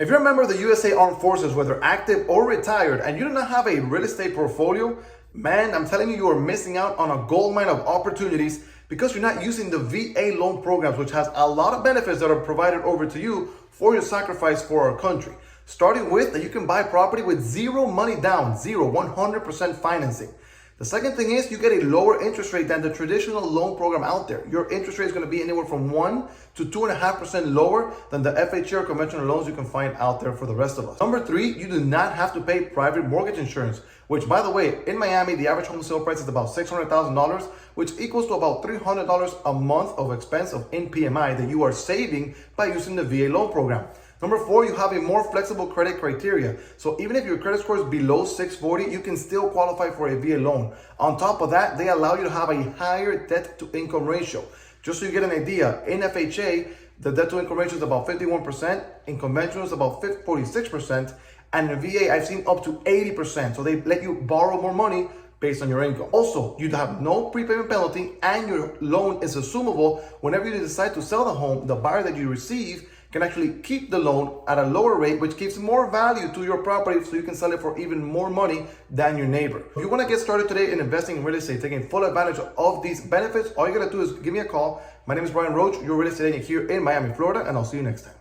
If you're a member of the USA Armed Forces, whether active or retired, and you do not have a real estate portfolio, man, I'm telling you, you are missing out on a goldmine of opportunities because you're not using the VA loan programs, which has a lot of benefits that are provided over to you for your sacrifice for our country. Starting with that you can buy property with zero money down, 100% financing. The second thing is you get a lower interest rate than the traditional loan program out there. Your interest rate is going to be anywhere from 1 to 2.5% lower than the FHA or conventional loans you can find out there for the rest of us. Number 3, you do not have to pay private mortgage insurance, which, by the way, in Miami, the average home sale price is about $600,000, which equals to about $300 a month of expense in PMI that you are saving by using the VA loan program. Number 4, you have a more flexible credit criteria. So even if your credit score is below 640, you can still qualify for a VA loan. On top of that, they allow you to have a higher debt to income ratio. Just so you get an idea, in FHA, the debt to income ratio is about 51%, in conventional is about 46%, and in VA, I've seen up to 80%. So they let you borrow more money based on your income. Also, you have no prepayment penalty and your loan is assumable. Whenever you decide to sell the home, the buyer that you receive can actually keep the loan at a lower rate, which gives more value to your property so you can sell it for even more money than your neighbor. If you want to get started today in investing in real estate, taking full advantage of these benefits, all you got to do is give me a call. My name is Bryan Roach, your real estate agent here in Miami, Florida, and I'll see you next time.